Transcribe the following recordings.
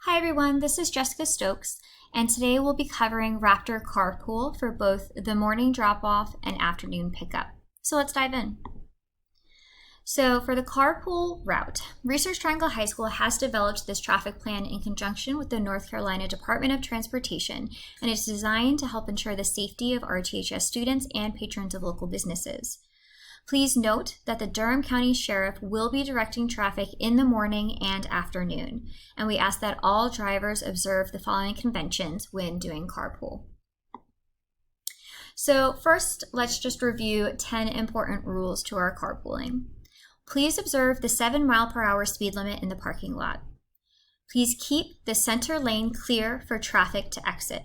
Hi everyone, this is Jessica Stokes, and today we'll be covering Raptor Carpool for both the morning drop-off and afternoon pickup. So let's dive in. So for the carpool route, Research Triangle High School has developed this traffic plan in conjunction with the North Carolina Department of Transportation, and it's designed to help ensure the safety of RTHS students and patrons of local businesses. Please note that the Durham County Sheriff will be directing traffic in the morning and afternoon, and we ask that all drivers observe the following conventions when doing carpool. So first, let's just review 10 important rules to our carpooling. Please observe the 7 mph speed limit in the parking lot. Please keep the center lane clear for traffic to exit.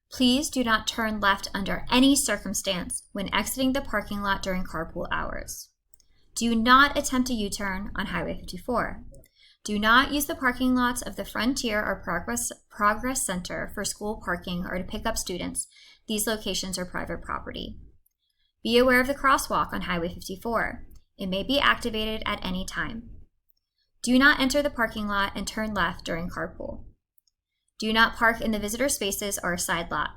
Please do not turn left under any circumstance when exiting the parking lot during carpool hours. Do not attempt a U-turn on Highway 54. Do not use the parking lots of the Frontier or Progress Center for school parking or to pick up students. These locations are private property. Be aware of the crosswalk on Highway 54. It may be activated at any time. Do not enter the parking lot and turn left during carpool. Do not park in the visitor spaces or side lot,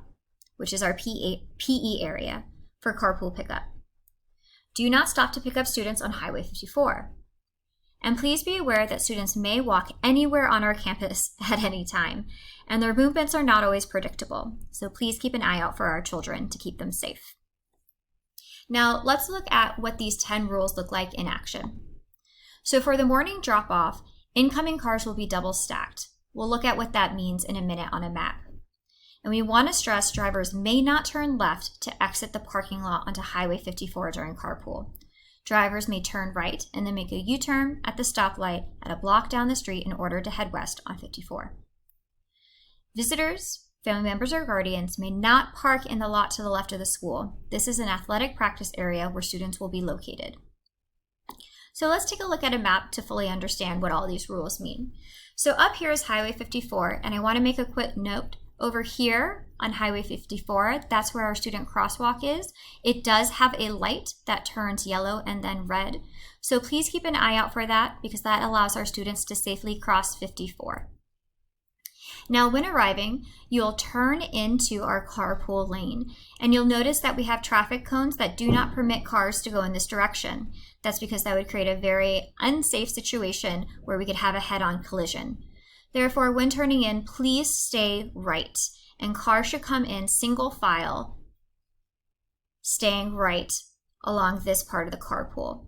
which is our PE area, for carpool pickup. Do not stop to pick up students on Highway 54. And please be aware that students may walk anywhere on our campus at any time, and their movements are not always predictable, so please keep an eye out for our children to keep them safe. Now, let's look at what these 10 rules look like in action. So for the morning drop-off, incoming cars will be double stacked. We'll look at what that means in a minute on a map. And we want to stress drivers may not turn left to exit the parking lot onto Highway 54 during carpool. Drivers may turn right and then make a U-turn at the stoplight at a block down the street in order to head west on 54. Visitors, family members, or guardians may not park in the lot to the left of the school. This is an athletic practice area where students will be located. So let's take a look at a map to fully understand what all these rules mean. So up here is Highway 54, and I want to make a quick note. Over here on Highway 54, that's where our student crosswalk is. It does have a light that turns yellow and then red. So please keep an eye out for that because that allows our students to safely cross 54. Now, when arriving, you'll turn into our carpool lane, and you'll notice that we have traffic cones that do not permit cars to go in this direction. That's because that would create a very unsafe situation where we could have a head-on collision. Therefore, when turning in, please stay right, and cars should come in single file, staying right along this part of the carpool.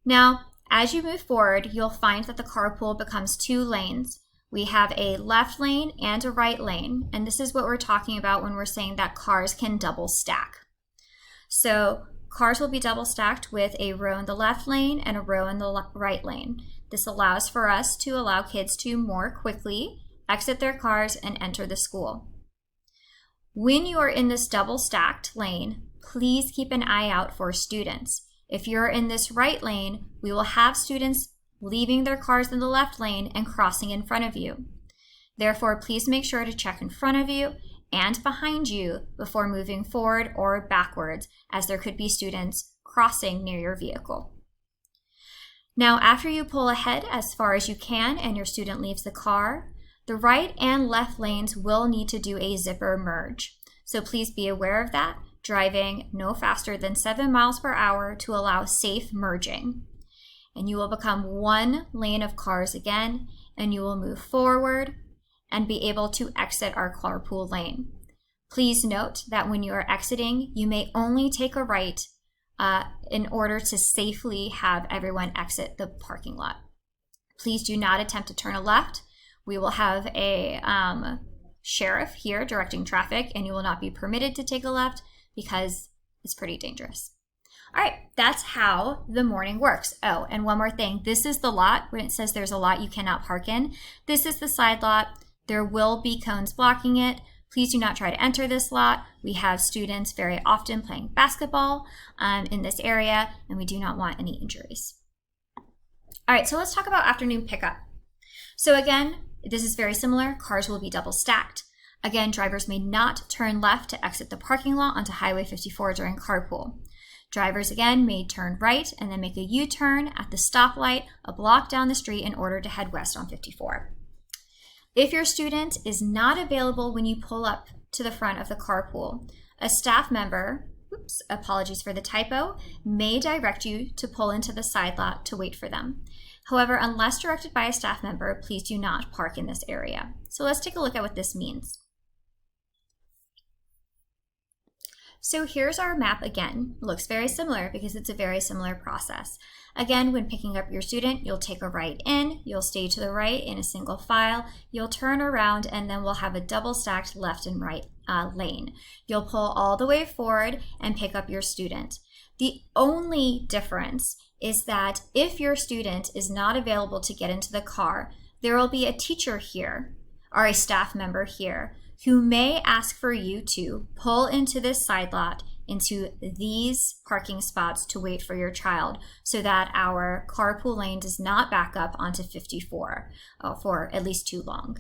Now, as you move forward, you'll find that the carpool becomes 2 lanes. We have a left lane and a right lane, and this is what we're talking about when we're saying that cars can double stack. So cars will be double stacked with a row in the left lane and a row in the right lane. This allows for us to allow kids to more quickly exit their cars and enter the school. When you are in this double stacked lane, please keep an eye out for students. If you're in this right lane, we will have students leaving their cars in the left lane and crossing in front of you. Therefore, please make sure to check in front of you and behind you before moving forward or backwards, as there could be students crossing near your vehicle. Now, after you pull ahead as far as you can and your student leaves the car, the right and left lanes will need to do a zipper merge. So please be aware of that, driving no faster than 7 mph to allow safe merging. And you will become 1 lane of cars again, and you will move forward and be able to exit our carpool lane. Please note that when you are exiting, you may only take a right in order to safely have everyone exit the parking lot. Please do not attempt to turn a left. We will have a sheriff here directing traffic, and you will not be permitted to take a left because it's pretty dangerous. All right, that's how the morning works. Oh, and one more thing. This is the lot when it says there's a lot you cannot park in. This is the side lot. There will be cones blocking it. Please do not try to enter this lot. We have students very often playing basketball in this area, and we do not want any injuries. All right, so let's talk about afternoon pickup. So again, this is very similar. Cars will be double stacked. Again, drivers may not turn left to exit the parking lot onto Highway 54 during carpool. Drivers, again, may turn right and then make a U-turn at the stoplight a block down the street in order to head west on 54. If your student is not available when you pull up to the front of the carpool, a staff member, apologies for the typo, may direct you to pull into the side lot to wait for them. However, unless directed by a staff member, please do not park in this area. So let's take a look at what this means. So here's our map again. It looks very similar because it's a very similar process. Again, when picking up your student, you'll take a right in, you'll stay to the right in a single file, you'll turn around, and then we'll have a double stacked left and right lane. You'll pull all the way forward and pick up your student. The only difference is that if your student is not available to get into the car, there will be a teacher here or a staff member here who may ask for you to pull into this side lot into these parking spots to wait for your child so that our carpool lane does not back up onto 54 for at least too long.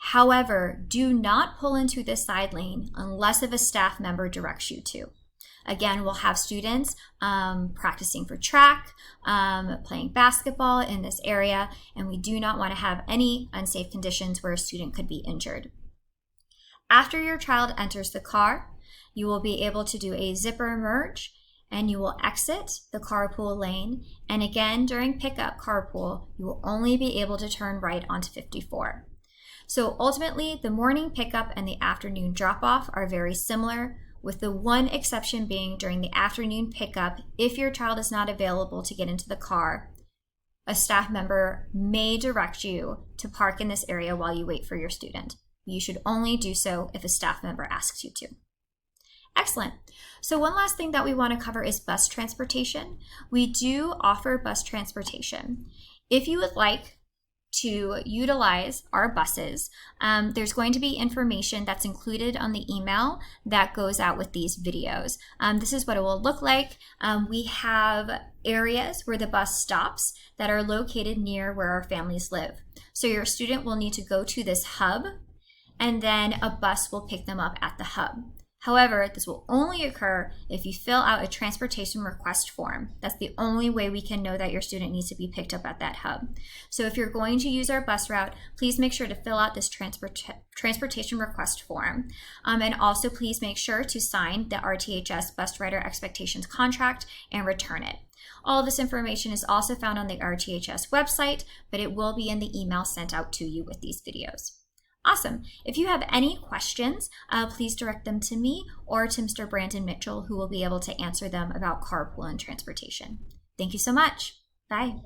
However, do not pull into this side lane unless if a staff member directs you to. Again, we'll have students practicing for track, playing basketball in this area, and we do not want to have any unsafe conditions where a student could be injured. After your child enters the car, you will be able to do a zipper merge and you will exit the carpool lane. And again, during pickup carpool, you will only be able to turn right onto 54. So ultimately, the morning pickup and the afternoon drop-off are very similar, with the one exception being during the afternoon pickup, if your child is not available to get into the car, a staff member may direct you to park in this area while you wait for your student. You should only do so if a staff member asks you to. Excellent. So one last thing that we want to cover is bus transportation. We do offer bus transportation. If you would like to utilize our buses, there's going to be information that's included on the email that goes out with these videos. This is what it will look like. We have areas where the bus stops that are located near where our families live. So your student will need to go to this hub, and then a bus will pick them up at the hub. However, this will only occur if you fill out a transportation request form. That's the only way we can know that your student needs to be picked up at that hub. So if you're going to use our bus route, please make sure to fill out this transportation request form. And also please make sure to sign the RTHS Bus Rider Expectations contract and return it. All of this information is also found on the RTHS website, but it will be in the email sent out to you with these videos. Awesome. If you have any questions, please direct them to me or to Mr. Brandon Mitchell, who will be able to answer them about carpool and transportation. Thank you so much. Bye.